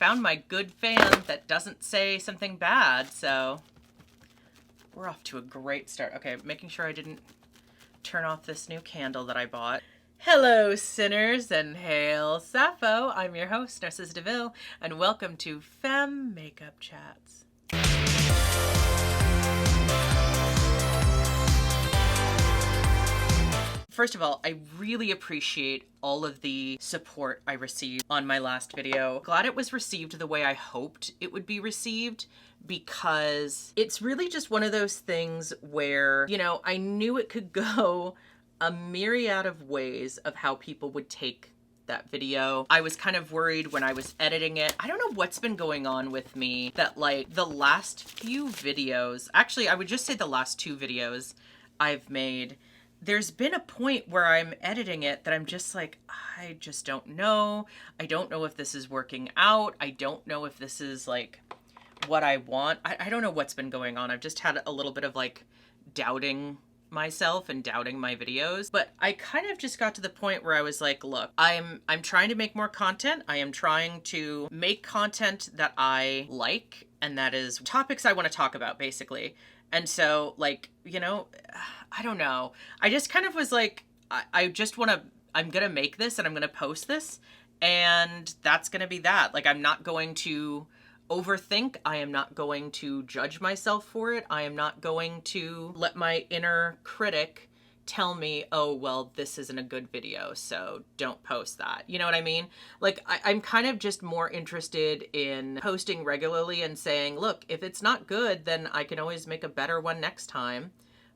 found my good fan that doesn't say something bad, so we're off to a great start. Okay, making sure I didn't turn off this new candle that I bought. Hello, sinners, and hail Sappho. I'm your host, Narcissa DeVille, and welcome to Femme Makeup Chats. First of all, I really appreciate all of the support I received on my last video. Glad it was received the way I hoped it would be received, because it's really just one of those things where, you know, I knew it could go a myriad of ways of how people would take that video. I was kind of worried when I was editing it. I don't know what's been going on with me that, like, the last few videos, actually I would just say the last two videos I've made, there's been a point where I'm editing it that I'm just like, I just don't know. I don't know if this is working out. I don't know if this is like what I want. I don't know what's been going on. I've just had a little bit of like doubting myself and doubting my videos. But I kind of just got to the point where I was like, look, I'm trying to make more content. I am trying to make content that I like, and that is topics I want to talk about, basically. And so, like, you know, I don't know. I just kind of was like, I just want to, I'm going to make this and I'm going to post this, and that's going to be that. Like, I'm not going to overthink. I am not going to judge myself for it. I am not going to let my inner critic tell me, oh, well, this isn't a good video, so don't post that. You know what I mean? Like, I'm kind of just more interested in posting regularly and saying, look, if it's not good, then I can always make a better one next time.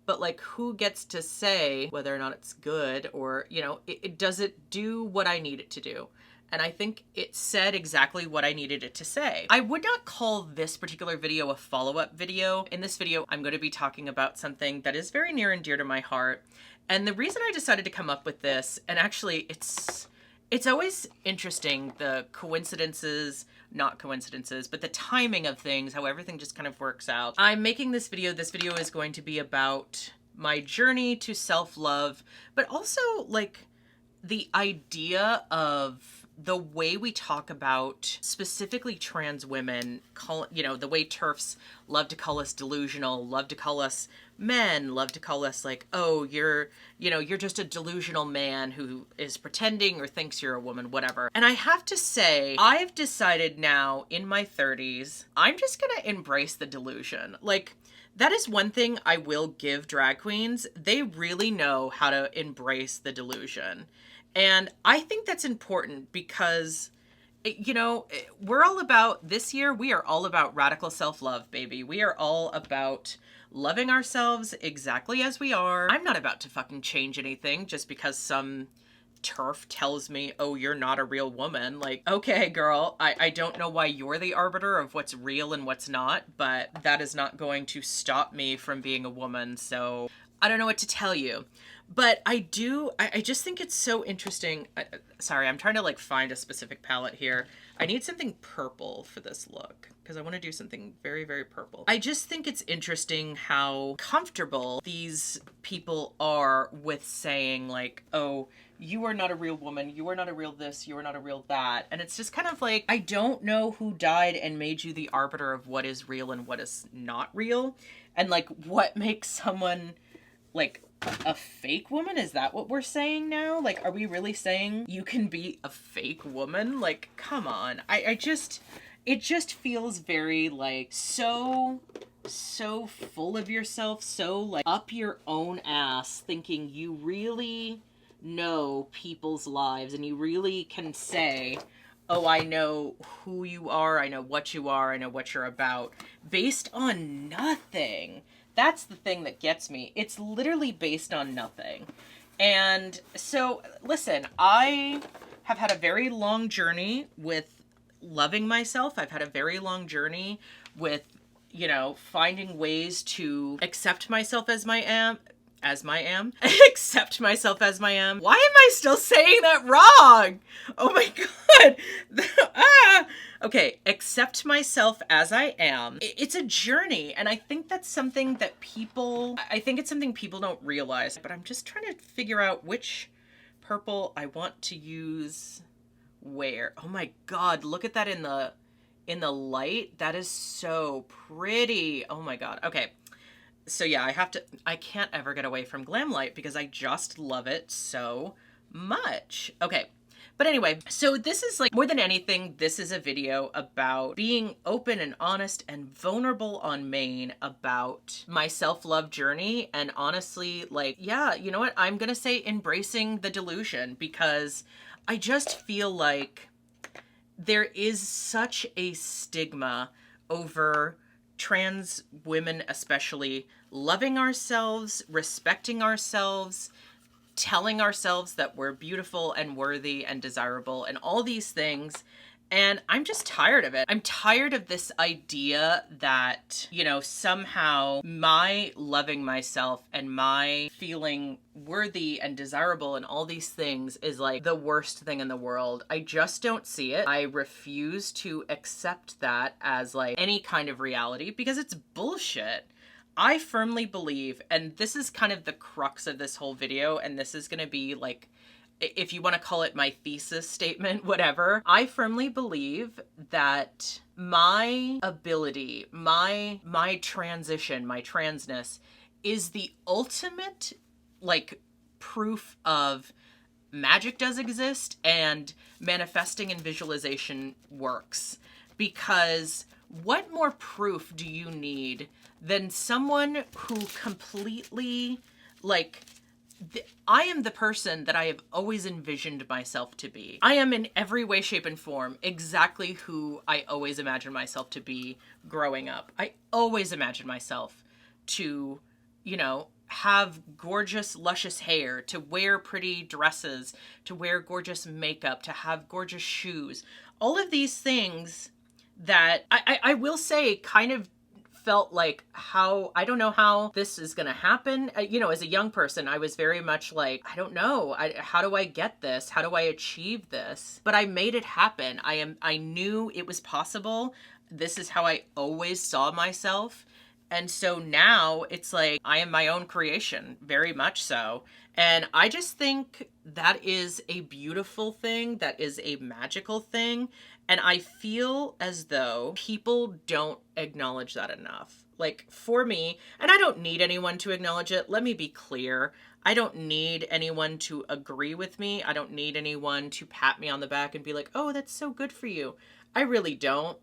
But, like, who gets to say whether or not it's good, or, you know, does it do what I need it to do? And I think it said exactly what I needed it to say. I would not call this particular video a follow-up video. In this video, I'm going to be talking about something that is very near and dear to my heart. And the reason I decided to come up with this, and actually it's always interesting, the coincidences, not coincidences, but the timing of things, how everything just kind of works out. I'm making this video. This video is going to be about my journey to self-love, but also like the idea of the way we talk about specifically trans women, you know, the way TERFs love to call us delusional, love to call us men, love to call us like, oh, you're just a delusional man who is pretending or thinks you're a woman, whatever. And I have to say, I've decided now in my 30s, I'm just gonna embrace the delusion. Like, that is one thing I will give drag queens. They really know how to embrace the delusion. And I think that's important because, you know, we're all about, this year, we are all about radical self-love, baby. We are all about loving ourselves exactly as we are. I'm not about to fucking change anything just because some TERF tells me, oh, you're not a real woman. Like, okay, girl, I don't know why you're the arbiter of what's real and what's not, but that is not going to stop me from being a woman. So I don't know what to tell you. But I just think it's so interesting. Sorry, I'm trying to like find a specific palette here. I need something purple for this look because I want to do something very, very purple. I just think it's interesting how comfortable these people are with saying like, oh, you are not a real woman, you are not a real this, you are not a real that. And it's just kind of like, I don't know who died and made you the arbiter of what is real and what is not real. And like, what makes someone like a fake woman? Is that what we're saying now? Like, are we really saying you can be a fake woman? Like, come on. It just feels very like so full of yourself, so like up your own ass, thinking you really know people's lives and you really can say, oh, I know who you are, I know what you are, I know what you're about, based on nothing. That's the thing that gets me. It's literally based on nothing. And so, listen, I have had a very long journey with loving myself. I've had a very long journey with, you know, finding ways to accept myself as I am. Accept myself as I am. Why am I still saying that wrong? Oh my God. Okay, accept myself as I am. It's a journey, and I think that's something that it's something people don't realize, but I'm just trying to figure out which purple I want to use where. Oh my God, look at that in the in the light, that is so pretty. Oh my God. Okay. So yeah, I can't ever get away from glam light because I just love it so much. Okay. But anyway, so this is like, more than anything, this is a video about being open and honest and vulnerable on Maine about my self-love journey. And honestly, like, yeah, you know what? I'm gonna say embracing the delusion, because I just feel like there is such a stigma over trans women, especially, loving ourselves, respecting ourselves, telling ourselves that we're beautiful and worthy and desirable and all these things. And I'm just tired of it. I'm tired of this idea that, you know, somehow my loving myself and my feeling worthy and desirable and all these things is like the worst thing in the world. I just don't see it. I refuse to accept that as like any kind of reality, because it's bullshit. I firmly believe, and this is kind of the crux of this whole video, and this is going to be like, if you want to call it my thesis statement, whatever, I firmly believe that my ability, my transition, my transness is the ultimate like proof of magic does exist and manifesting and visualization works. Because what more proof do you need than someone who completely, like, I am the person that I have always envisioned myself to be. I am in every way, shape, and form exactly who I always imagined myself to be growing up. I always imagined myself to, you know, have gorgeous, luscious hair, to wear pretty dresses, to wear gorgeous makeup, to have gorgeous shoes. All of these things that I will say kind of felt like, how, I don't know how this is going to happen. You know, as a young person, I was very much like, I don't know. How do I get this? How do I achieve this? But I made it happen. I knew it was possible. This is how I always saw myself. And so now it's like, I am my own creation, very much so. And I just think that is a beautiful thing. That is a magical thing. And I feel as though people don't acknowledge that enough. Like, for me, and I don't need anyone to acknowledge it. Let me be clear. I don't need anyone to agree with me. I don't need anyone to pat me on the back and be like, oh, that's so good for you. I really don't.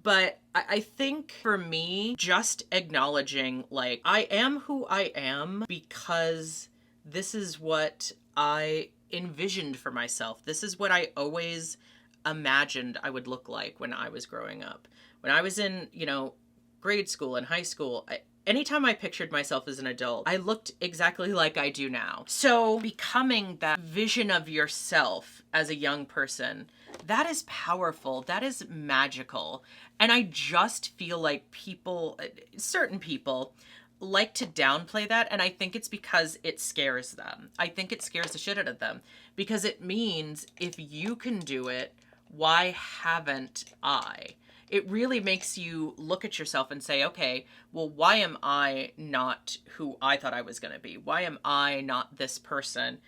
But I think for me, just acknowledging, like, I am who I am because this is what I envisioned for myself. This is what I always imagined I would look like when I was growing up. When I was in, you know, grade school and high school, anytime I pictured myself as an adult, I looked exactly like I do now. So becoming that vision of yourself as a young person, that is powerful. That is magical. And I just feel like people, certain people, like to downplay that. And I think it's because it scares them. I think it scares the shit out of them, because it means if you can do it, why haven't I? It really makes you look at yourself and say, okay, well, why am I not who I thought I was going to be? Why am I not this person?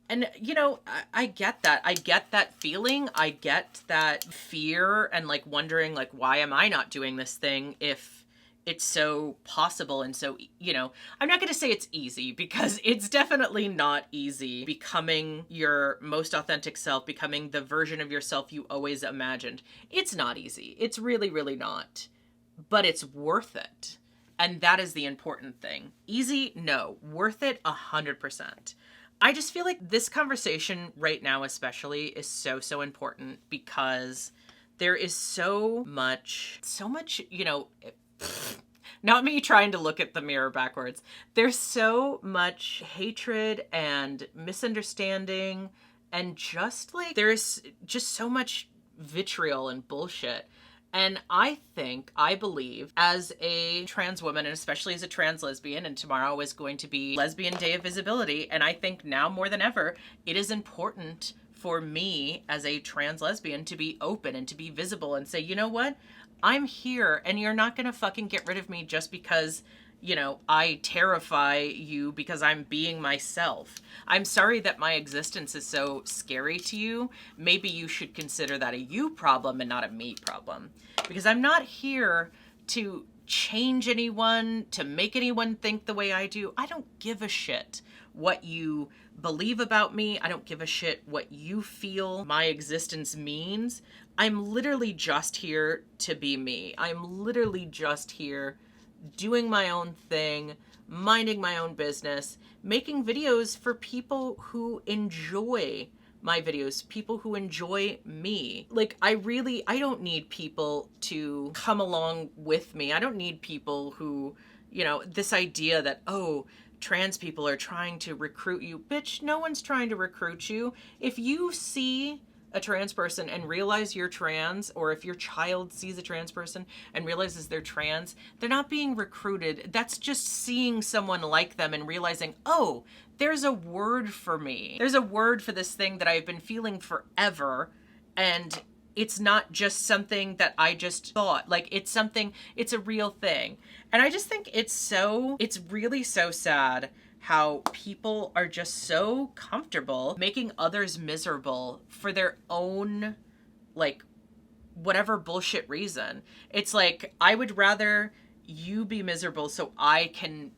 And, you know, I get that. I get that feeling. I get that fear and like wondering, like, why am I not doing this thing if it's so possible? And so, you know, I'm not going to say it's easy, because it's definitely not easy becoming your most authentic self, becoming the version of yourself you always imagined. It's not easy. It's really, really not. But it's worth it. And that is the important thing. Easy? No. Worth it? 100%. I just feel like this conversation right now especially is so, so important, because there is so much, you know, not me trying to look at the mirror backwards. There's so much hatred and misunderstanding, and just like, there's just so much vitriol and bullshit. And I believe, as a trans woman, and especially as a trans lesbian, and tomorrow is going to be Lesbian Day of Visibility, and I think now more than ever, it is important for me as a trans lesbian to be open and to be visible and say, you know what? I'm here, and you're not gonna fucking get rid of me just because I terrify you because I'm being myself. I'm sorry that my existence is so scary to you. Maybe you should consider that a you problem and not a me problem. Because I'm not here to change anyone, to make anyone think the way I do. I don't give a shit what you believe about me. I don't give a shit what you feel my existence means. I'm literally just here to be me. I'm literally just here doing my own thing, minding my own business, making videos for people who enjoy my videos, people who enjoy me. Like, I don't need people to come along with me. I don't need people who, this idea that, oh, trans people are trying to recruit you. Bitch, no one's trying to recruit you. If you see a trans person and realize you're trans, or if your child sees a trans person and realizes they're trans, they're not being recruited. That's just seeing someone like them and realizing, oh, there's a word for me. There's a word for this thing that I've been feeling forever, and it's not just something that I just thought. Like, it's a real thing. And I just think it's really so sad how people are just so comfortable making others miserable for their own, like, whatever bullshit reason. It's like, I would rather you be miserable so I can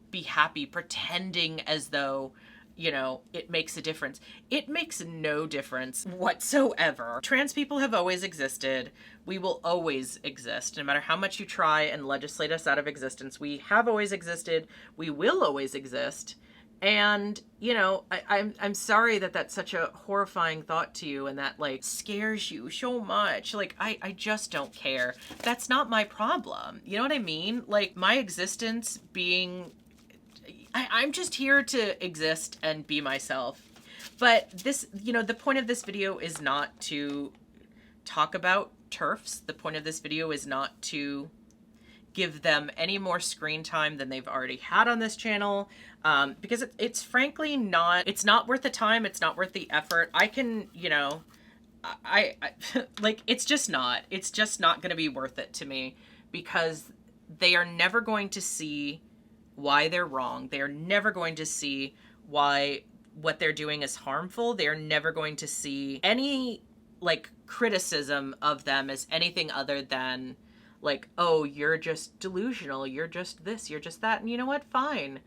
be happy, pretending as though, it makes a difference. It makes no difference whatsoever. Trans people have always existed. We will always exist. No matter how much you try and legislate us out of existence, we have always existed. We will always exist. And, I'm sorry that that's such a horrifying thought to you and that, like, scares you so much. Like, I just don't care. That's not my problem. You know what I mean? Like, my existence being... I'm just here to exist and be myself. But this, the point of this video is not to talk about TERFs. The point of this video is not to give them any more screen time than they've already had on this channel, because it's frankly it's not worth the time. It's not worth the effort. I can, I like, it's just not going to be worth it to me, because they are never going to see why they're wrong. They are never going to see why what they're doing is harmful. They are never going to see any, like, criticism of them as anything other than, like, oh, you're just delusional, you're just this, you're just that. And you know what? Fine.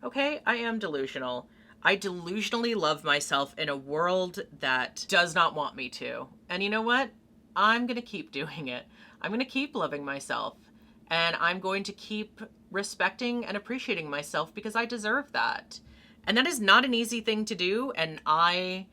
Okay, I am delusional. I delusionally love myself in a world that does not want me to. And you know what? I'm going to keep doing it. I'm going to keep loving myself. And I'm going to keep respecting and appreciating myself, because I deserve that. And that is not an easy thing to do. And I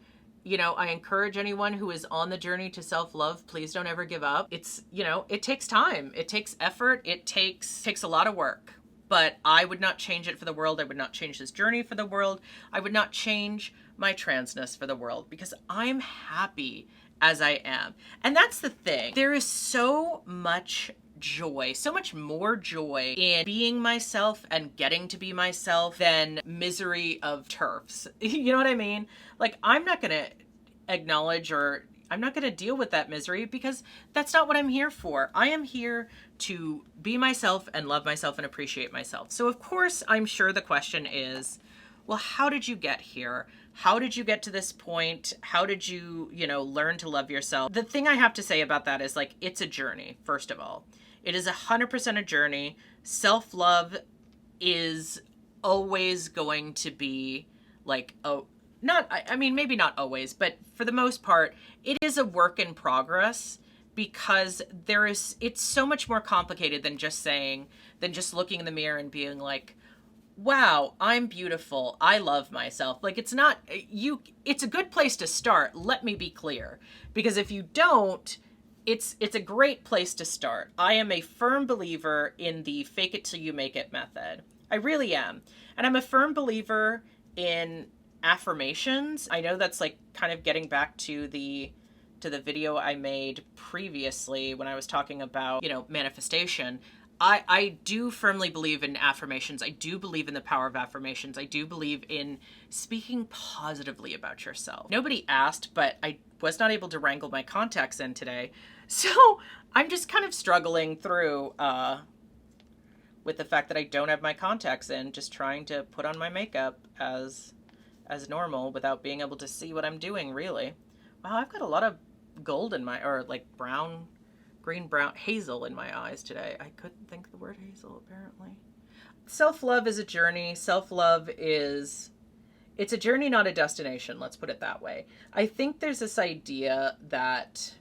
encourage anyone who is on the journey to self-love, please don't ever give up. It's, it takes time. It takes effort. It takes a lot of work. But I would not change it for the world. I would not change this journey for the world. I would not change my transness for the world, because I'm happy as I am. And that's the thing. There is so much joy, so much more joy in being myself and getting to be myself than misery of TERFs. You know what I mean? Like, I'm not going to acknowledge, or I'm not going to deal with that misery, because that's not what I'm here for. I am here to be myself and love myself and appreciate myself. So of course, I'm sure the question is, well, how did you get here? How did you get to this point? How did you, learn to love yourself? The thing I have to say about that is, like, it's a journey, first of all. It is 100% a journey. Self-love is always going to be, like, maybe not always, but for the most part, it is a work in progress, because it's so much more complicated than just looking in the mirror and being like, wow, I'm beautiful. I love myself. Like, it's a good place to start. Let me be clear, because if you don't, it's a great place to start. I am a firm believer in the fake it till you make it method. I really am. And I'm a firm believer in affirmations. I know that's, like, kind of getting back to the video I made previously when I was talking about, manifestation. I do firmly believe in affirmations. I do believe in the power of affirmations. I do believe in speaking positively about yourself. Nobody asked, but I was not able to wrangle my contacts in today. So I'm just kind of struggling through with the fact that I don't have my contacts in, just trying to put on my makeup as normal without being able to see what I'm doing, really. Wow, I've got a lot of gold in my, or like brown, green, brown, hazel in my eyes today. I couldn't think of the word hazel, apparently. Self-love is a journey. Self-love is, it's a journey, not a destination. Let's put it that way. I think there's this idea that,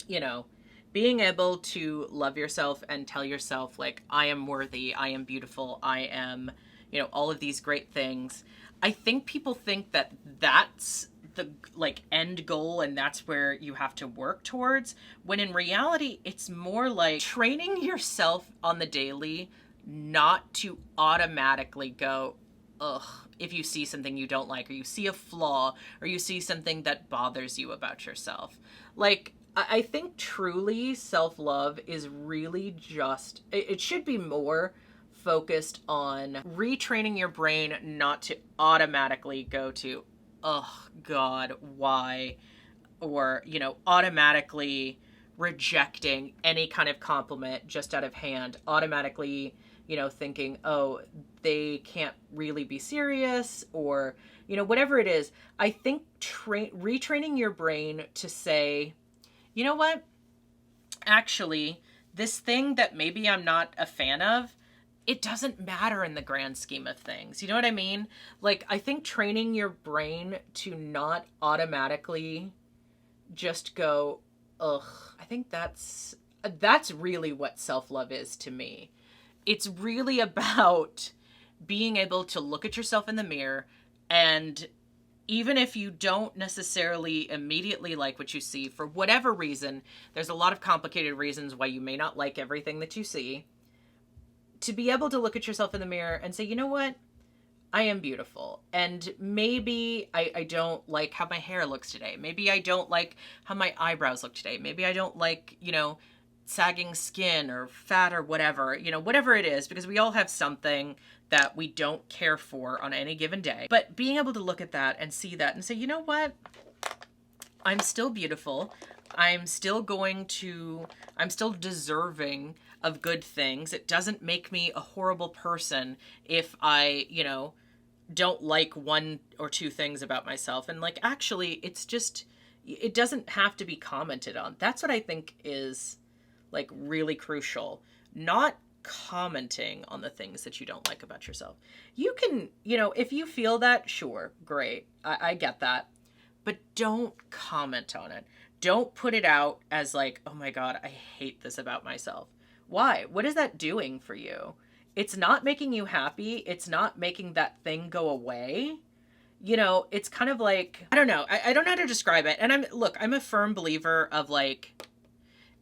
you know, being able to love yourself and tell yourself, like, I am worthy, I am beautiful, I am, you know, all of these great things. I think people think that that's the, like, end goal and that's where you have to work towards, when in reality, it's more like training yourself on the daily not to automatically go, ugh, if you see something you don't like, or you see a flaw, or you see something that bothers you about yourself. Like, I think truly self-love is really just, it should be more focused on retraining your brain not to automatically go to, oh God, why? Or, you know, automatically rejecting any kind of compliment just out of hand, automatically, you know, thinking, oh, they can't really be serious, or, you know, whatever it is. I think retraining your brain to say, you know what? Actually, this thing that maybe I'm not a fan of, it doesn't matter in the grand scheme of things. You know what I mean? Like, I think training your brain to not automatically just go, ugh, I think that's really what self-love is to me. It's really about being able to look at yourself in the mirror, and even if you don't necessarily immediately like what you see, for whatever reason, there's a lot of complicated reasons why you may not like everything that you see, to be able to look at yourself in the mirror and say, you know what? I am beautiful. And maybe I don't like how my hair looks today. Maybe I don't like how my eyebrows look today. Maybe I don't like, you know, sagging skin or fat or whatever, you know, whatever it is, because we all have something that we don't care for on any given day. But being able to look at that and see that and say, you know what? I'm still beautiful. I'm still deserving of good things. It doesn't make me a horrible person if I, you know, don't like one or two things about myself. And like, actually, it's just, it doesn't have to be commented on. That's what I think is like really crucial. Not commenting on the things that you don't like about yourself. You can, you know, if you feel that, sure, great. I get that. But don't comment on it. Don't put it out as like, oh my God, I hate this about myself. Why? What is that doing for you? It's not making you happy. It's not making that thing go away. You know, it's kind of like, I don't know. I don't know how to describe it. And I'm a firm believer of like,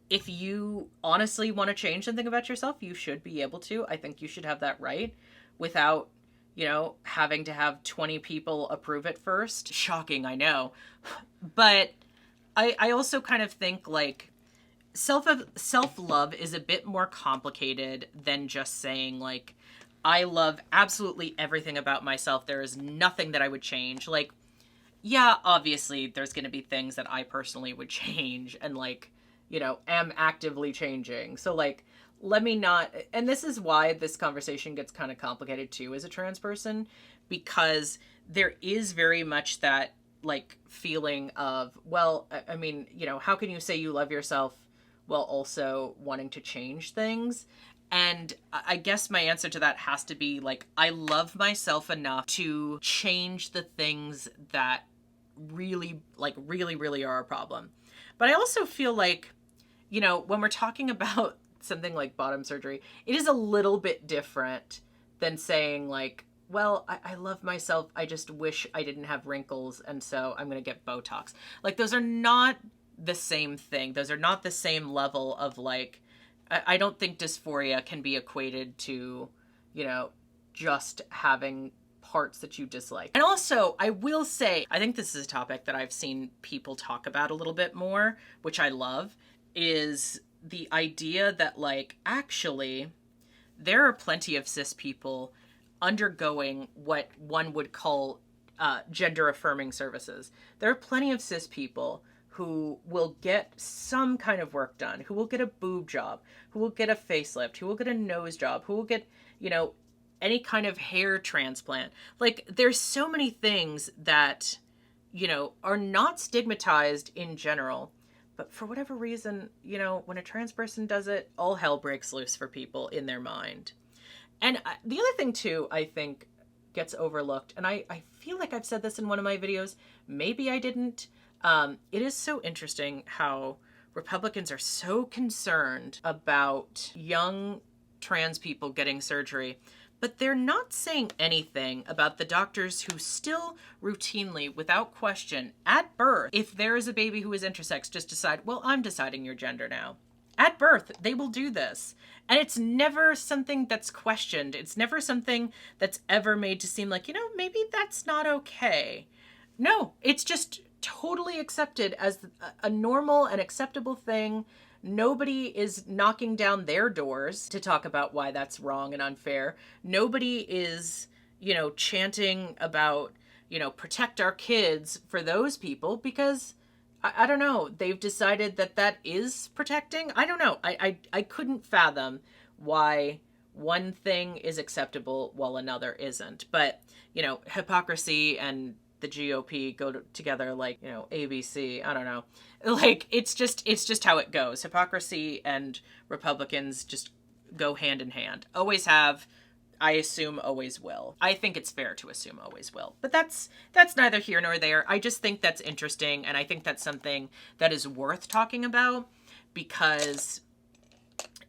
if you honestly want to change something about yourself, you should be able to. I think you should have that right without, you know, having to have 20 people approve it first. Shocking, I know. But I also kind of think like self-love is a bit more complicated than just saying like, I love absolutely everything about myself. There is nothing that I would change. Like, yeah, obviously there's going to be things that I personally would change and like, you know, am actively changing. So like, let me not, and this is why this conversation gets kind of complicated too as a trans person, because there is very much that like feeling of, well, I mean, you know, how can you say you love yourself while also wanting to change things? And I guess my answer to that has to be like, I love myself enough to change the things that really are a problem. But I also feel like, you know, when we're talking about something like bottom surgery, it is a little bit different than saying like, well, I love myself. I just wish I didn't have wrinkles. And so I'm going to get Botox. Like, those are not the same thing. Those are not the same level of like, I don't think dysphoria can be equated to, you know, just having parts that you dislike. And also, I will say, I think this is a topic that I've seen people talk about a little bit more, which I love, is the idea that like, actually, there are plenty of cis people undergoing what one would call gender affirming services. There are plenty of cis people who will get some kind of work done, who will get a boob job, who will get a facelift, who will get a nose job, who will get, you know, any kind of hair transplant. Like, there's so many things that, you know, are not stigmatized in general. But for whatever reason, you know, when a trans person does it, all hell breaks loose for people in their mind. And the other thing, too, I think gets overlooked, and I feel like I've said this in one of my videos, maybe I didn't. It is so interesting how Republicans are so concerned about young trans people getting surgery, but they're not saying anything about the doctors who still routinely, without question, at birth, if there is a baby who is intersex, just decide, well, I'm deciding your gender now. At birth, they will do this. And it's never something that's questioned. It's never something that's ever made to seem like, you know, maybe that's not okay. No, it's just totally accepted as a normal and acceptable thing. Nobody is knocking down their doors to talk about why that's wrong and unfair. Nobody is, you know, chanting about, you know, protect our kids for those people, because I don't know, they've decided that that is protecting. I don't know. I couldn't fathom why one thing is acceptable while another isn't. But, you know, hypocrisy and the GOP go together like, you know, ABC. I don't know. Like, it's just how it goes. Hypocrisy and Republicans just go hand in hand. Always have. I assume always will. I think it's fair to assume always will. But that's neither here nor there. I just think that's interesting, and I think that's something that is worth talking about, because,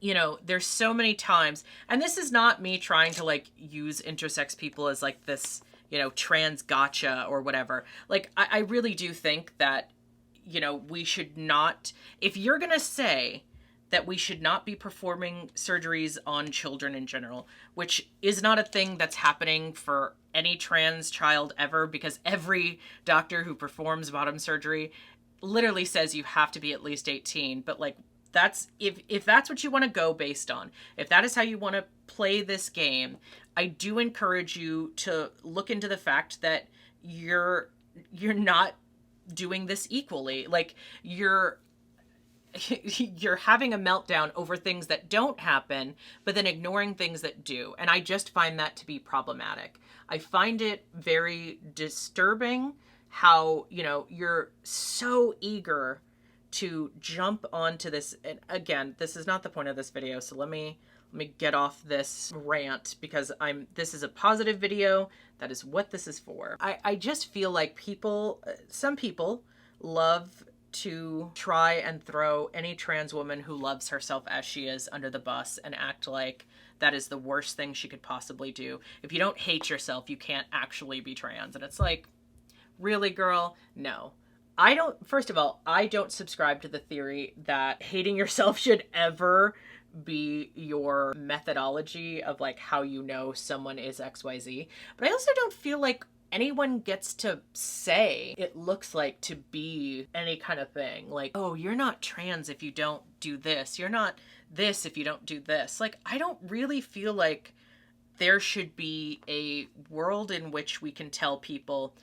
you know, there's so many times, and this is not me trying to, like, use intersex people as, like, this, you know, trans gotcha or whatever. Like, I really do think that, you know, we should not, if you're gonna say that we should not be performing surgeries on children in general, which is not a thing that's happening for any trans child ever, because every doctor who performs bottom surgery literally says you have to be at least 18. But, like, that's, if that's what you want to go based on, if that is how you want to play this game, I do encourage you to look into the fact that you're not doing this equally. Like, you're having a meltdown over things that don't happen, but then ignoring things that do. And I just find that to be problematic. I find it very disturbing how, you know, you're so eager to jump onto this. And again, this is not the point of this video, so let me get off this rant, because this is a positive video. That is what this is for. I just feel like some people love to try and throw any trans woman who loves herself as she is under the bus and act like that is the worst thing she could possibly do. If you don't hate yourself, you can't actually be trans. And it's like, really, girl? No. First of all, I don't subscribe to the theory that hating yourself should ever be your methodology of, like, how you know someone is XYZ. But I also don't feel like anyone gets to say it looks like to be any kind of thing. Like, oh, you're not trans if you don't do this. You're not this if you don't do this. Like, I don't really feel like there should be a world in which we can tell people,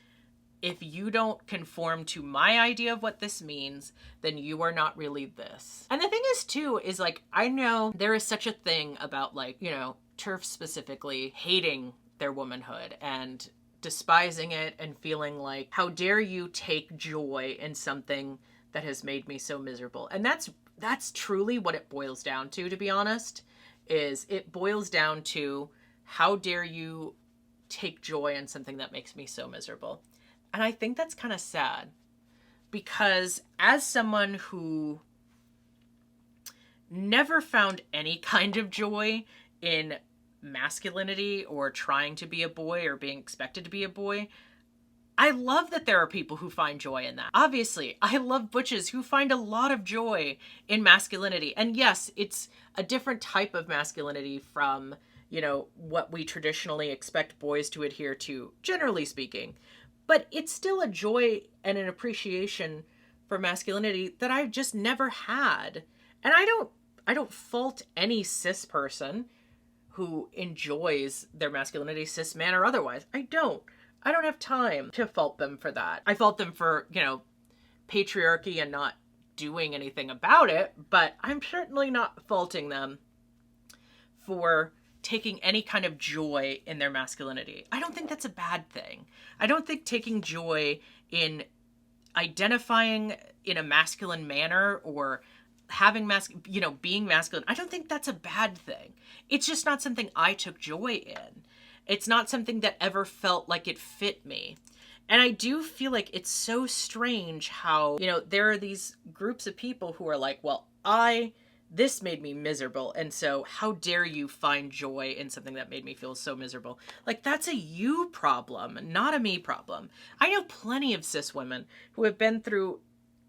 if you don't conform to my idea of what this means, then you are not really this. And the thing is, too, is, like, I know there is such a thing about, like, you know, TERFs specifically hating their womanhood and despising it and feeling like, how dare you take joy in something that has made me so miserable. And that's truly what it boils down to be honest, is it boils down to, how dare you take joy in something that makes me so miserable. And I think that's kind of sad, because as someone who never found any kind of joy in masculinity or trying to be a boy or being expected to be a boy, I love that there are people who find joy in that. Obviously, I love butches who find a lot of joy in masculinity. And yes, it's a different type of masculinity from, you know, what we traditionally expect boys to adhere to, generally speaking. But it's still a joy and an appreciation for masculinity that I've just never had. And I don't fault any cis person who enjoys their masculinity, cis man or otherwise. I don't have time to fault them for that. I fault them for, you know, patriarchy and not doing anything about it, but I'm certainly not faulting them for taking any kind of joy in their masculinity. I don't think that's a bad thing. I don't think taking joy in identifying in a masculine manner or having being masculine, I don't think that's a bad thing. It's just not something I took joy in. It's not something that ever felt like it fit me. And I do feel like it's so strange how, there are these groups of people who are like, well, this made me miserable, and so how dare you find joy in something that made me feel so miserable? Like, that's a you problem, not a me problem. I know plenty of cis women who have been through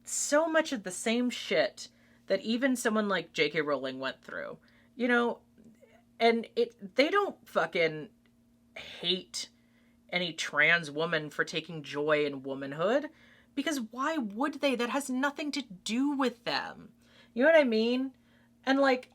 so much of the same shit that even someone like J.K. Rowling went through, and they don't fucking hate any trans woman for taking joy in womanhood, because why would they? That has nothing to do with them. You know what I mean? And like,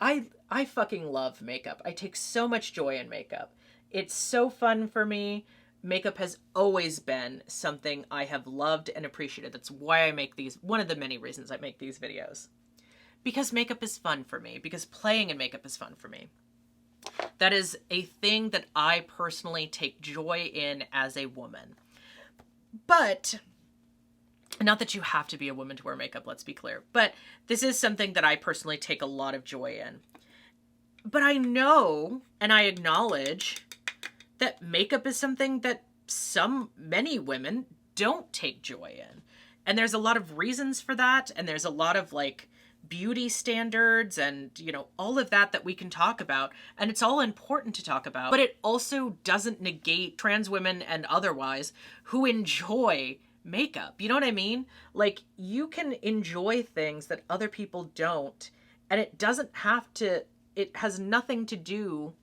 I fucking love makeup. I take so much joy in makeup. It's so fun for me. Makeup has always been something I have loved and appreciated. That's why I make these, one of the many reasons I make these videos. Because makeup is fun for me. Because playing in makeup is fun for me. That is a thing that I personally take joy in as a woman. But, not that you have to be a woman to wear makeup, let's be clear. But this is something that I personally take a lot of joy in. But I know, and I acknowledge, that makeup is something that many women don't take joy in. And there's a lot of reasons for that. And there's a lot of like beauty standards and, all of that we can talk about. And it's all important to talk about. But it also doesn't negate trans women and otherwise who enjoy makeup. You know what I mean? Like, you can enjoy things that other people don't. And it has nothing to do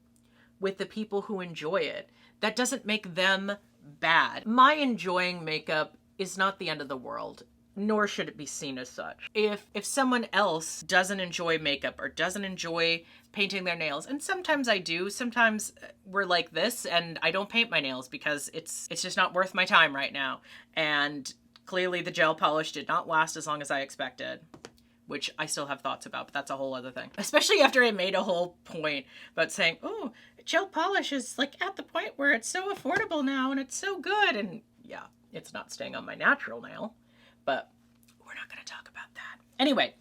with the people who enjoy it. That doesn't make them bad. My enjoying makeup is not the end of the world, nor should it be seen as such. If someone else doesn't enjoy makeup or doesn't enjoy painting their nails, and sometimes I do, sometimes we're like this and I don't paint my nails because it's just not worth my time right now. And clearly the gel polish did not last as long as I expected, which I still have thoughts about, but that's a whole other thing. Especially after I made a whole point about saying, oh, gel polish is like at the point where it's so affordable now and it's so good. And yeah, it's not staying on my natural nail, but we're not going to talk about that. Anyway,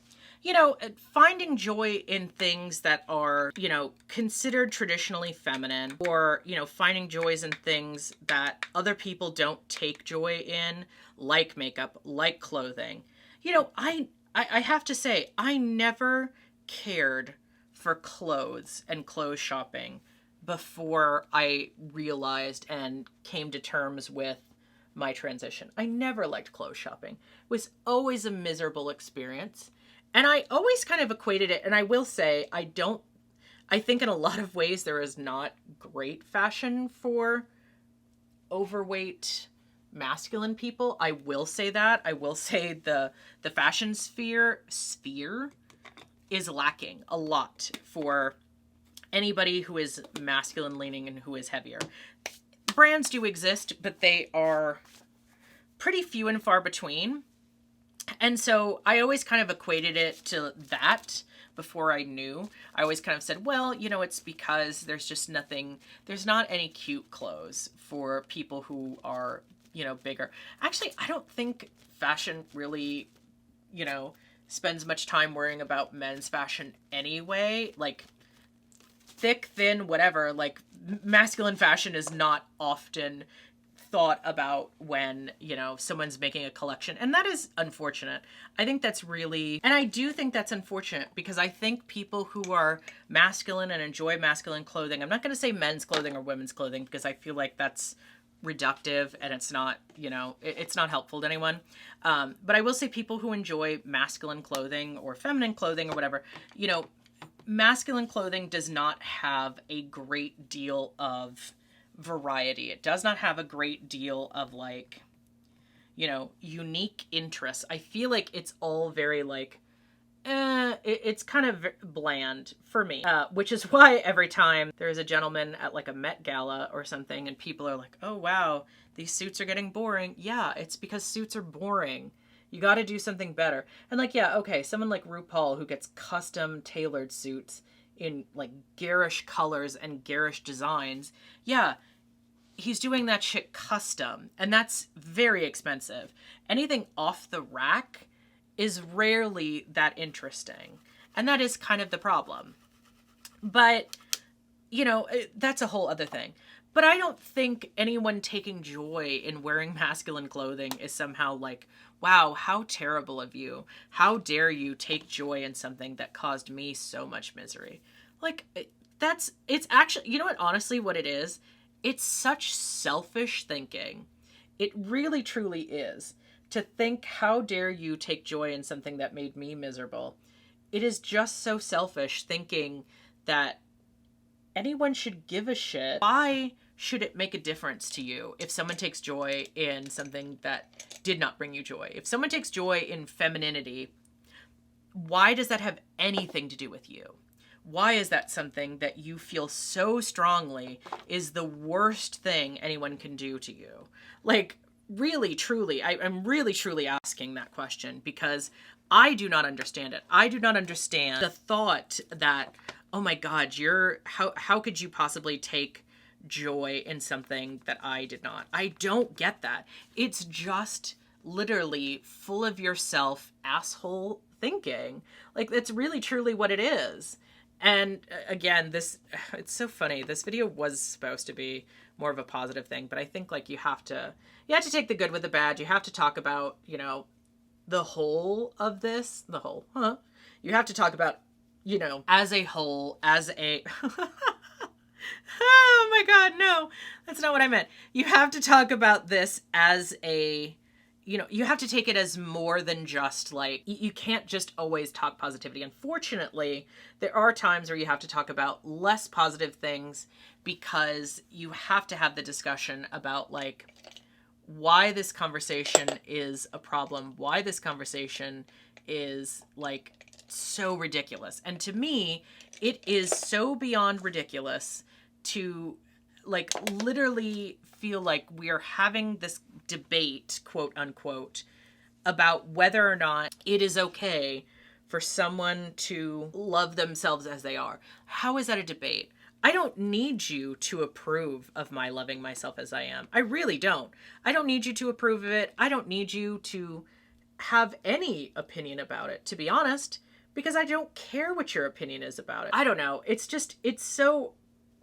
finding joy in things that are, considered traditionally feminine, or, finding joys in things that other people don't take joy in, like makeup, like clothing. I have to say, I never cared for clothes and clothes shopping before I realized and came to terms with my transition. I never liked clothes shopping. It was always a miserable experience. And I always kind of equated it, and I will say, I think in a lot of ways there is not great fashion for overweight masculine people. I will say that. I will say the fashion sphere is lacking a lot for anybody who is masculine leaning and who is heavier. Brands do exist, but they are pretty few and far between. And so I always kind of equated it to that before I knew. I always kind of said, well, it's because there's not any cute clothes for people who are, bigger. Actually, I don't think fashion really, spends much time worrying about men's fashion anyway. Like, thick, thin, whatever, like, masculine fashion is not often thought about when, someone's making a collection. And that is unfortunate. I think that's really, and I do think that's unfortunate because I think people who are masculine and enjoy masculine clothing, I'm not going to say men's clothing or women's clothing because I feel like that's reductive and it's not, it's not helpful to anyone. But I will say people who enjoy masculine clothing or feminine clothing or whatever, masculine clothing does not have a great deal of variety. It does not have a great deal of like, unique interests. I feel like it's all very like, it's kind of bland for me, which is why every time there's a gentleman at like a Met Gala or something and people are like, oh wow, these suits are getting boring. Yeah, it's because suits are boring. You got to do something better. And like, yeah, okay, someone like RuPaul who gets custom tailored suits in like garish colors and garish designs. Yeah, he's doing that shit custom, and that's very expensive. Anything off the rack is rarely that interesting. And that is kind of the problem. But, you know, that's a whole other thing. But I don't think anyone taking joy in wearing masculine clothing is somehow like, wow, how terrible of you. How dare you take joy in something that caused me so much misery. Like, it's actually, you know what, honestly, what it is? It's such selfish thinking. It really, truly is. To think, how dare you take joy in something that made me miserable. It is just so selfish thinking that anyone should give a shit. Why should it make a difference to you if someone takes joy in something that did not bring you joy? If someone takes joy in femininity, why does that have anything to do with you? Why is that something that you feel so strongly is the worst thing anyone can do to you? Like, really, truly, I'm really, truly asking that question because I do not understand it. I do not understand the thought that, oh my God, how could you possibly take joy in something that I did not? I don't get that. It's just literally full of yourself asshole thinking. Like, that's really truly what it is. And again, it's so funny. This video was supposed to be more of a positive thing, but I think like you have to take the good with the bad. You have to talk about, you know, the whole of this, you have to talk about, you know, as a whole, as a, oh my God, no, that's not what I meant. You have to talk about this as a, you know, you have to take it as more than just like, you can't just always talk positivity. Unfortunately, there are times where you have to talk about less positive things because you have to have the discussion about like why this conversation is a problem, why this conversation is like so ridiculous. And to me, it is so beyond ridiculous to like literally feel like we are having this debate, quote unquote, about whether or not it is okay for someone to love themselves as they are. How is that a debate? I don't need you to approve of my loving myself as I am. I really don't. I don't need you to approve of it. I don't need you to have any opinion about it, to be honest, because I don't care what your opinion is about it. I don't know. It's so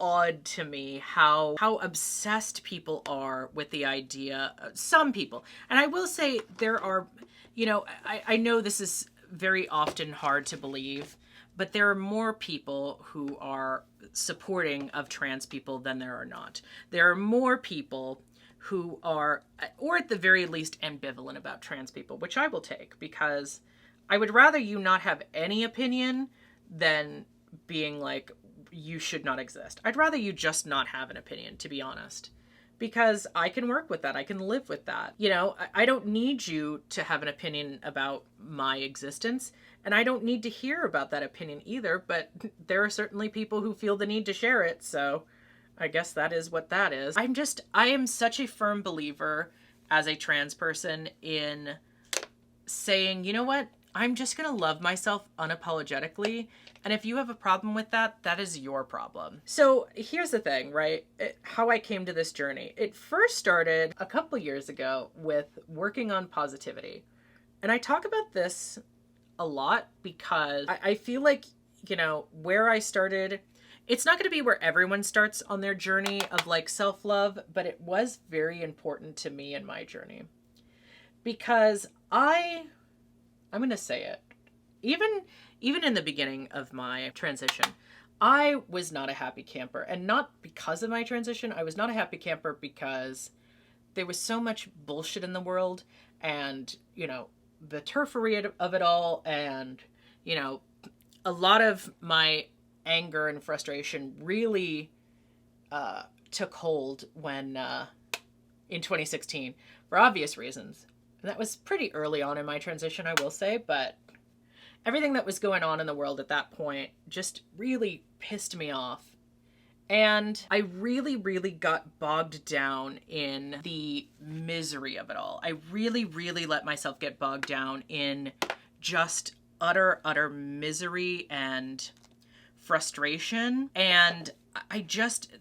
odd to me how obsessed people are with the idea, some people. And I will say there are, you know, I know this is very often hard to believe, but there are more people who are supporting of trans people than there are not. There are more people who are, or at the very least, ambivalent about trans people, which I will take because I would rather you not have any opinion than being like, you should not exist. I'd rather you just not have an opinion, to be honest, because I can work with that. I can live with that. You know, I don't need you to have an opinion about my existence, and I don't need to hear about that opinion either, but there are certainly people who feel the need to share it, so I guess that is what that is. I am such a firm believer as a trans person in saying, you know what? I'm just going to love myself unapologetically. And if you have a problem with that, that is your problem. So here's the thing, right? How I came to this journey. It first started a couple years ago with working on positivity. And I talk about this a lot because I feel like, you know, where I started, it's not going to be where everyone starts on their journey of like self-love, but it was very important to me in my journey. Because I'm going to say it. Even in the beginning of my transition, I was not a happy camper. And not because of my transition. I was not a happy camper because there was so much bullshit in the world. And, you know, the turfery of it all. And, you know, a lot of my anger and frustration really took hold when in 2016 for obvious reasons. And that was pretty early on in my transition, I will say, but everything that was going on in the world at that point just really pissed me off. And I really, really got bogged down in the misery of it all. I really, really let myself get bogged down in just utter misery and frustration. And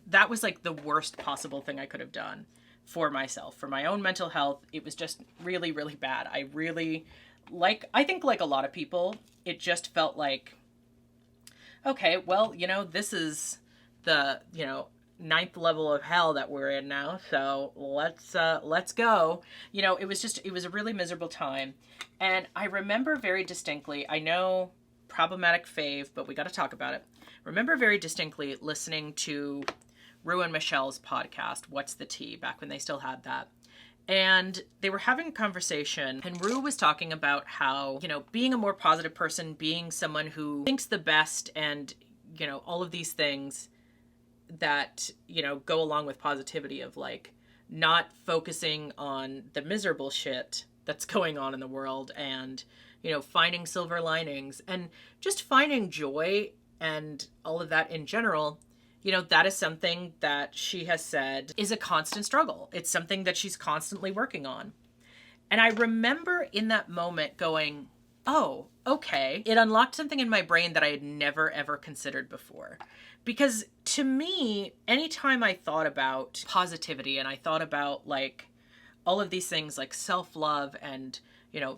that was like the worst possible thing I could have done for myself, for my own mental health. It was just really, really bad. I think like a lot of people, it just felt like, okay, well, this is the, ninth level of hell that we're in now. So let's go. It was a really miserable time. And I remember very distinctly, I know problematic fave, but we got to talk about it. Remember very distinctly listening to Rue and Michelle's podcast, What's the Tea, back when they still had that. And they were having a conversation, and Rue was talking about how, being a more positive person, being someone who thinks the best and, all of these things that, go along with positivity of like not focusing on the miserable shit that's going on in the world and, finding silver linings and just finding joy and all of that in general. That is something that she has said is a constant struggle. It's something that she's constantly working on. And I remember in that moment going, oh, okay. It unlocked something in my brain that I had never, ever considered before. Because to me, anytime I thought about positivity and I thought about like all of these things like self-love and,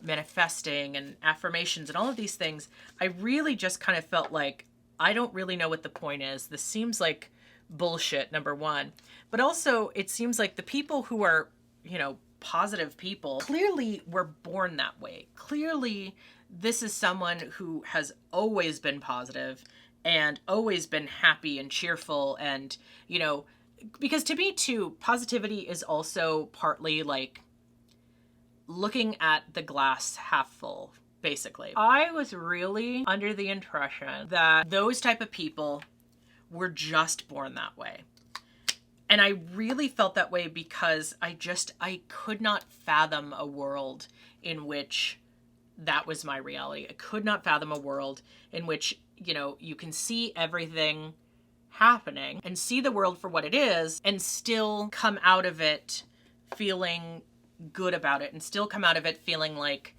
manifesting and affirmations and all of these things, I really just kind of felt like, I don't really know what the point is. This seems like bullshit, number one. But also, it seems like the people who are, positive people clearly were born that way. Clearly, this is someone who has always been positive and always been happy and cheerful. And, because to me too, positivity is also partly like looking at the glass half full. Basically, I was really under the impression that those type of people were just born that way. And I really felt that way because I could not fathom a world in which that was my reality. I could not fathom a world in which, you can see everything happening and see the world for what it is and still come out of it feeling good about it and still come out of it feeling like,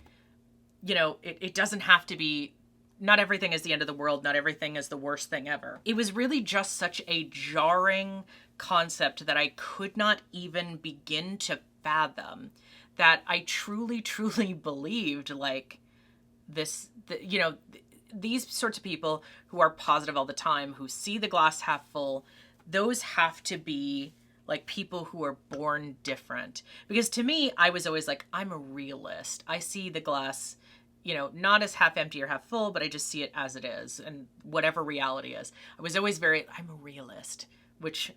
it doesn't have to be, not everything is the end of the world, not everything is the worst thing ever. It was really just such a jarring concept that I could not even begin to fathom, that I truly, truly believed like this, these sorts of people who are positive all the time, who see the glass half full, those have to be like people who are born different. Because to me, I was always like, I'm a realist. I see the glass, not as half empty or half full, but I just see it as it is and whatever reality is. I was always I'm a realist, which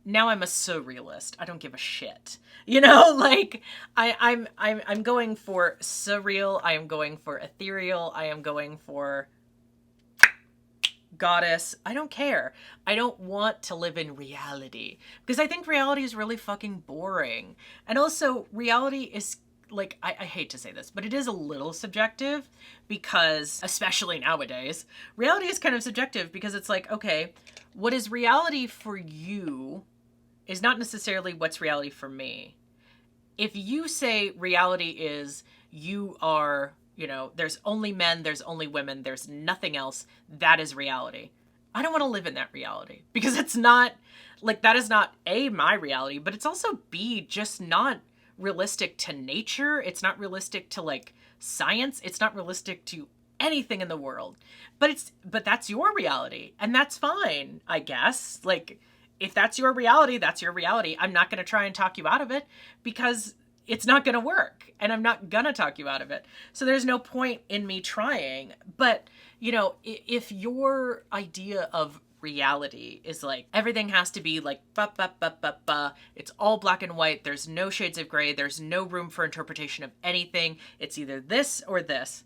now I'm a surrealist. I don't give a shit. Like I'm going for surreal. I am going for ethereal. I am going for goddess. I don't care. I don't want to live in reality because I think reality is really fucking boring. And also reality is like, I hate to say this, but it is a little subjective because, especially nowadays, reality is kind of subjective because it's like, okay, what is reality for you is not necessarily what's reality for me. If you say reality is you are, there's only men, there's only women, there's nothing else, that is reality. I don't want to live in that reality because it's not, like, that is not A, my reality, but it's also B, just not realistic to nature. It's not realistic to like science. It's not realistic to anything in the world. But that's your reality, and that's fine, I guess. Like, if that's your reality, that's your reality. I'm not going to try and talk you out of it because it's not going to work, and I'm not going to talk you out of it. So there's no point in me trying. But, if your idea of reality is like everything has to be like it's all black and white, there's no shades of gray, there's no room for interpretation of anything, it's either this or this,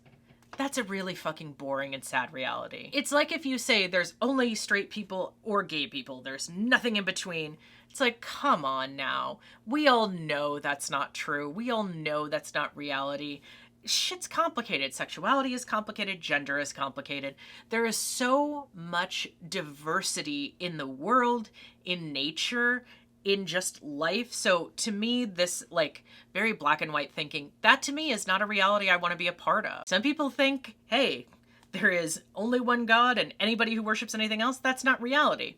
that's a really fucking boring and sad reality. It's like if you say there's only straight people or gay people, there's nothing in between. It's like, come on now, we all know that's not true, we all know that's not reality. shit's complicated. Sexuality is complicated. Gender is complicated. There is so much diversity in the world, in nature, in just life. So to me, this like very black and white thinking, that to me is not a reality I want to be a part of. Some people think, hey, there is only one God and anybody who worships anything else, that's not reality.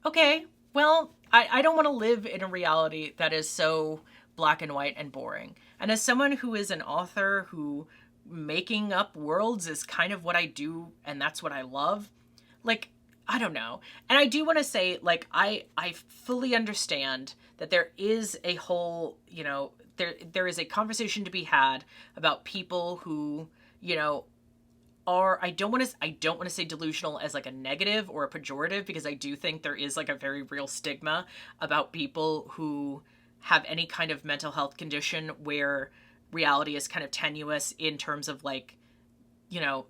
Okay, well, I don't want to live in a reality that is so black and white and boring. And as someone who is an author who making up worlds is kind of what I do and that's what I love, like, I don't know. And I do want to say, like, I fully understand that there is a whole, you know, there is a conversation to be had about people who, you know, are, I don't want to say delusional as like a negative or a pejorative, because I do think there is like a very real stigma about people who have any kind of mental health condition where reality is kind of tenuous in terms of like, you know,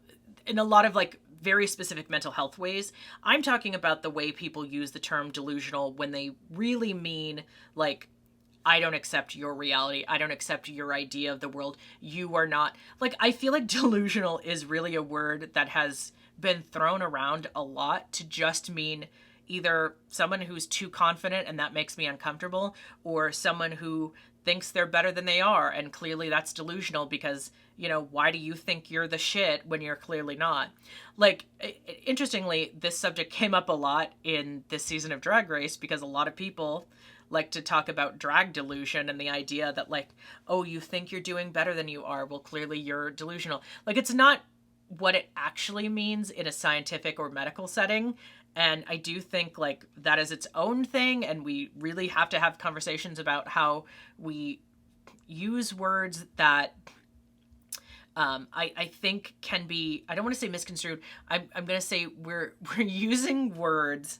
in a lot of like very specific mental health ways. I'm talking about the way people use the term delusional when they really mean like, I don't accept your reality. I don't accept your idea of the world. You are not, like, I feel like delusional is really a word that has been thrown around a lot to just mean either someone who's too confident and that makes me uncomfortable, or someone who thinks they're better than they are. And clearly that's delusional because, you know, why do you think you're the shit when you're clearly not? Like, interestingly, this subject came up a lot in this season of Drag Race because a lot of people like to talk about drag delusion and the idea that like, oh, you think you're doing better than you are. Well, clearly you're delusional. Like, it's not what it actually means in a scientific or medical setting. And I do think like that is its own thing. And we really have to have conversations about how we use words that I think can be, I don't want to say misconstrued. I'm going to say we're using words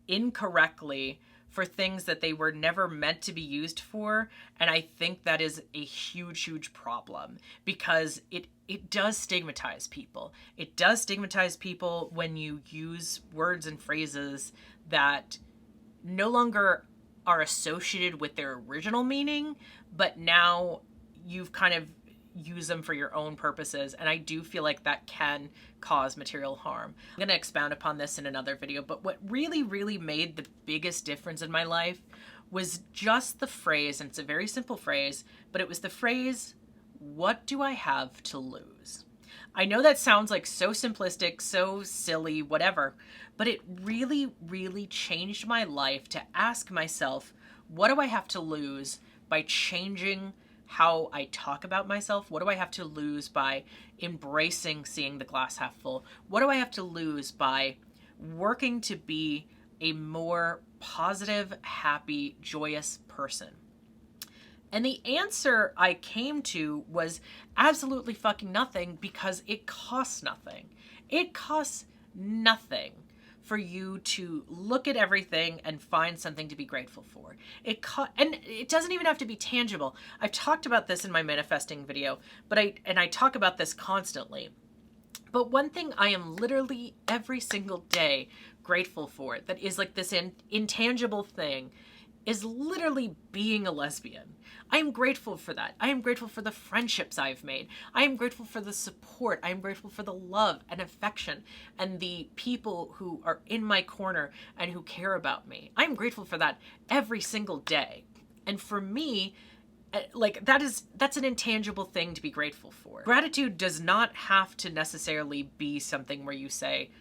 incorrectly for things that they were never meant to be used for. And I think that is a huge, huge problem because it does stigmatize people. It does stigmatize people when you use words and phrases that no longer are associated with their original meaning, but now you've kind of used them for your own purposes. And I do feel like that can cause material harm. I'm going to expound upon this in another video, but what really, really made the biggest difference in my life was just the phrase, and it's a very simple phrase, but it was the phrase, what do I have to lose? I know that sounds like so simplistic, so silly, whatever, but it really, really changed my life to ask myself, what do I have to lose by changing how I talk about myself? What do I have to lose by embracing seeing the glass half full? What do I have to lose by working to be a more positive, happy, joyous person? And the answer I came to was absolutely fucking nothing, because it costs nothing. It costs nothing for you to look at everything and find something to be grateful for. And it doesn't even have to be tangible. I've talked about this in my manifesting video, but I talk about this constantly. But one thing I am literally every single day grateful for that is like this intangible thing is literally being a lesbian. I am grateful for that. I am grateful for the friendships I've made. I am grateful for the support. I am grateful for the love and affection and the people who are in my corner and who care about me. I am grateful for that every single day. And for me, like that's an intangible thing to be grateful for. Gratitude does not have to necessarily be something where you say,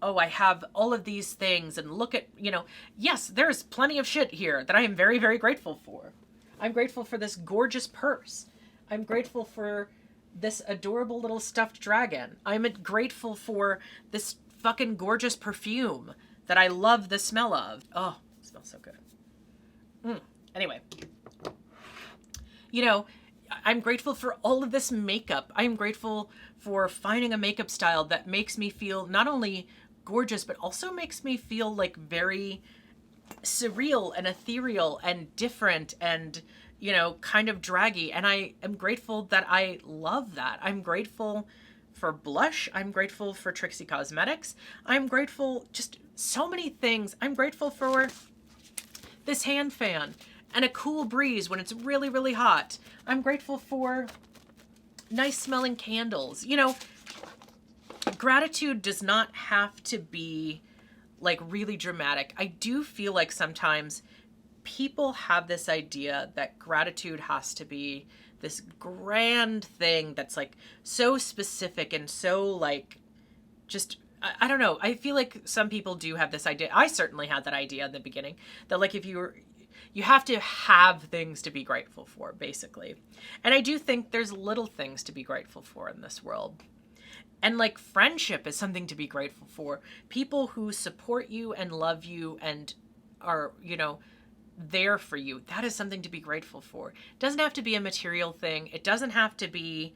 oh, I have all of these things and look at, you know, yes, there's plenty of shit here that I am very, very grateful for. I'm grateful for this gorgeous purse. I'm grateful for this adorable little stuffed dragon. I'm grateful for this fucking gorgeous perfume that I love the smell of. Oh, it smells so good. Anyway, you know, I'm grateful for all of this makeup. I'm grateful for finding a makeup style that makes me feel not only gorgeous, but also makes me feel like very surreal and ethereal and different and, you know, kind of draggy. And I am grateful that I love that. I'm grateful for blush. I'm grateful for Trixie Cosmetics. I'm grateful just so many things. I'm grateful for this hand fan and a cool breeze when it's really, really hot. I'm grateful for, nice smelling candles. You know, gratitude does not have to be like really dramatic. I do feel like sometimes people have this idea that gratitude has to be this grand thing that's like so specific and so like just I don't know. I feel like some people do have this idea. I certainly had that idea in the beginning that like if you have to have things to be grateful for, basically. And I do think there's little things to be grateful for in this world. And like friendship is something to be grateful for. People who support you and love you and are, you know, there for you. That is something to be grateful for. It doesn't have to be a material thing. It doesn't have to be,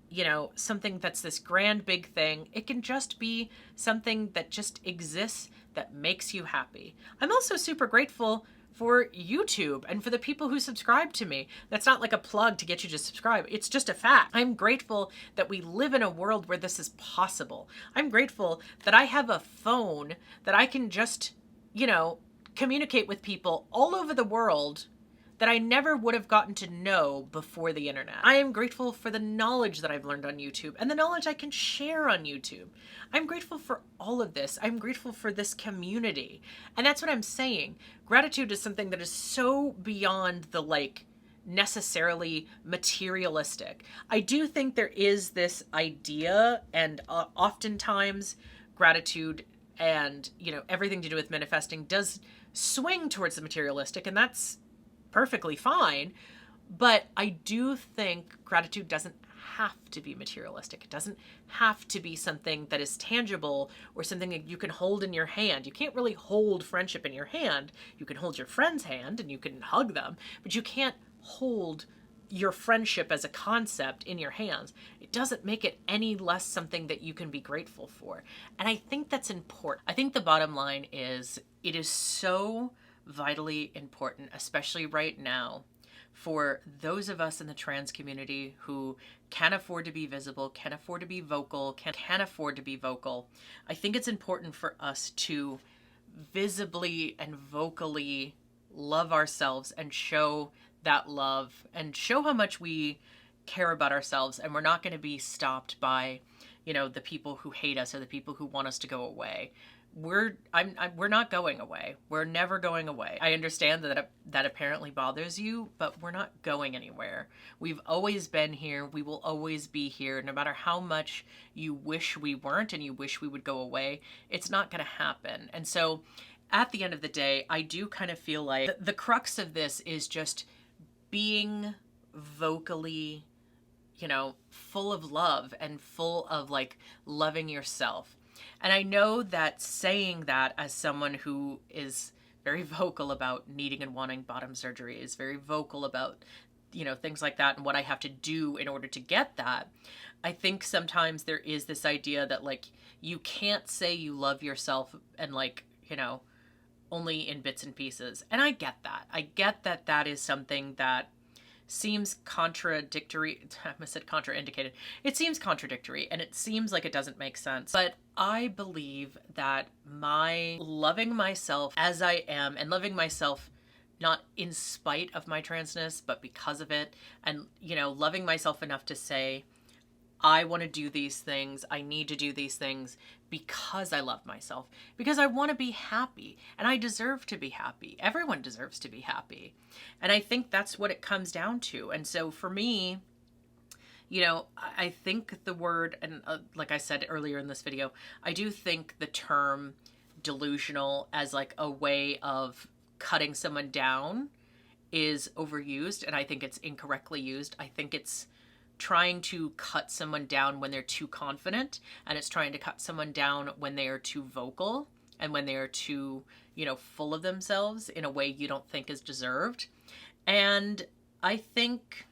you know, something that's this grand big thing. It can just be something that just exists that makes you happy. I'm also super grateful for YouTube and for the people who subscribe to me. That's not like a plug to get you to subscribe. It's just a fact. I'm grateful that we live in a world where this is possible. I'm grateful that I have a phone that I can just, you know, communicate with people all over the world that I never would have gotten to know before the internet. I am grateful for the knowledge that I've learned on YouTube and the knowledge I can share on YouTube. I'm grateful for all of this. I'm grateful for this community. And that's what I'm saying. Gratitude is something that is so beyond the like necessarily materialistic. I do think there is this idea, and oftentimes gratitude and, you know, everything to do with manifesting does swing towards the materialistic, and that's perfectly fine. But I do think gratitude doesn't have to be materialistic. It doesn't have to be something that is tangible or something that you can hold in your hand. You can't really hold friendship in your hand. You can hold your friend's hand and you can hug them, but you can't hold your friendship as a concept in your hands. It doesn't make it any less something that you can be grateful for. And I think that's important. I think the bottom line is it is so vitally important, especially right now, for those of us in the trans community who can afford to be visible, can afford to be vocal, can afford to be vocal. I think it's important for us to visibly and vocally love ourselves and show that love and show how much we care about ourselves. And we're not going to be stopped by, you know, the people who hate us or the people who want us to go away. We're not going away. We're never going away. I understand that apparently bothers you, but we're not going anywhere. We've always been here. We will always be here. No matter how much you wish we weren't and you wish we would go away, it's not going to happen. And so at the end of the day, I do kind of feel like the crux of this is just being vocally, you know, full of love and full of like loving yourself. And I know that saying that as someone who is very vocal about needing and wanting bottom surgery, is very vocal about, you know, things like that and what I have to do in order to get that, I think sometimes there is this idea that like you can't say you love yourself and like, you know, only in bits and pieces. And I get that. I get that that is something that seems contradictory. I almost said contraindicated. It seems contradictory and it seems like it doesn't make sense. But I believe that my loving myself as I am and loving myself not in spite of my transness, but because of it, and, you know, loving myself enough to say, I want to do these things. I need to do these things because I love myself, because I want to be happy and I deserve to be happy. Everyone deserves to be happy. And I think that's what it comes down to. And so for me, you know, I think the word, and like I said earlier in this video, I do think the term delusional as like a way of cutting someone down is overused. And I think it's incorrectly used. I think it's trying to cut someone down when they're too confident, and it's trying to cut someone down when they are too vocal and when they are too, you know, full of themselves in a way you don't think is deserved. And I think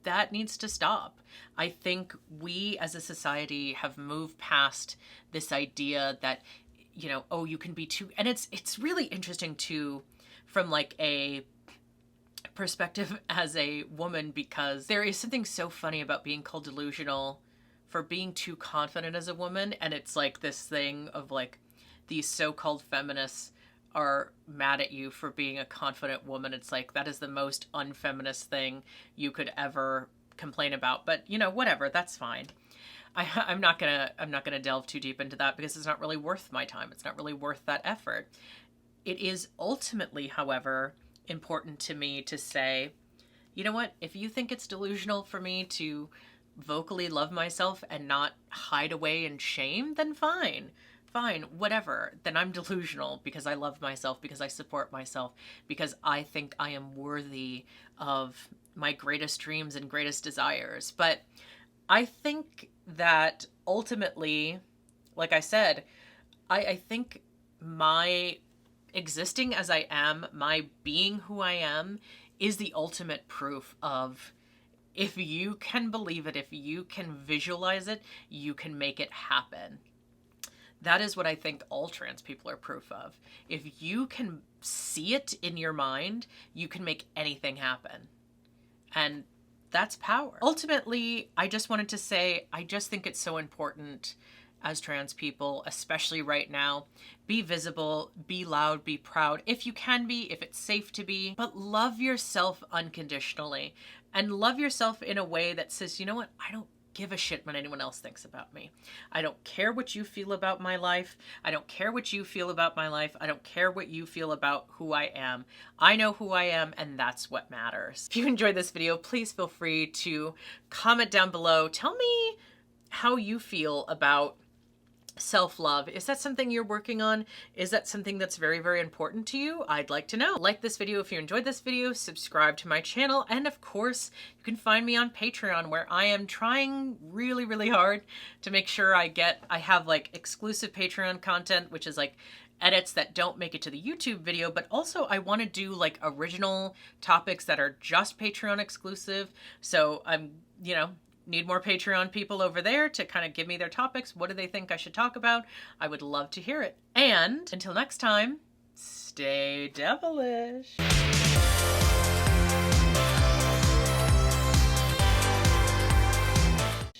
that needs to stop. I think we as a society have moved past this idea that, you know, oh, you can be too, and it's really interesting too from like a perspective as a woman, because there is something so funny about being called delusional for being too confident as a woman. And it's like this thing of like these so-called feminists are mad at you for being a confident woman. It's like that is the most unfeminist thing you could ever complain about, but you know, whatever, that's fine. I'm not gonna delve too deep into that because it's not really worth my time. It's not really worth that effort. It is ultimately, however, important to me to say, you know what, if you think it's delusional for me to vocally love myself and not hide away in shame, then fine. Fine, whatever. Then I'm delusional because I love myself, because I support myself, because I think I am worthy of my greatest dreams and greatest desires. But I think that ultimately, like I said, I think my existing as I am, my being who I am, is the ultimate proof of, if you can believe it, if you can visualize it, you can make it happen. That is what I think all trans people are proof of. If you can see it in your mind, you can make anything happen. And that's power. Ultimately, I just wanted to say, I just think it's so important as trans people, especially right now, be visible, be loud, be proud, if you can be, if it's safe to be, but love yourself unconditionally, and love yourself in a way that says, you know what, I don't give a shit what anyone else thinks about me. I don't care what you feel about my life. I don't care what you feel about my life. I don't care what you feel about who I am. I know who I am, and that's what matters. If you enjoyed this video, please feel free to comment down below. Tell me how you feel about self-love. Is that something you're working on? Is that something that's very, very important to you? I'd like to know. Like this video if you enjoyed this video, subscribe to my channel, and of course, you can find me on Patreon, where I am trying really, really hard to make sure I have like exclusive Patreon content, which is like edits that don't make it to the YouTube video, but also I want to do like original topics that are just Patreon exclusive. So I'm, you know, need more Patreon people over there to kind of give me their topics. What do they think I should talk about? I would love to hear it. And until next time, stay devilish.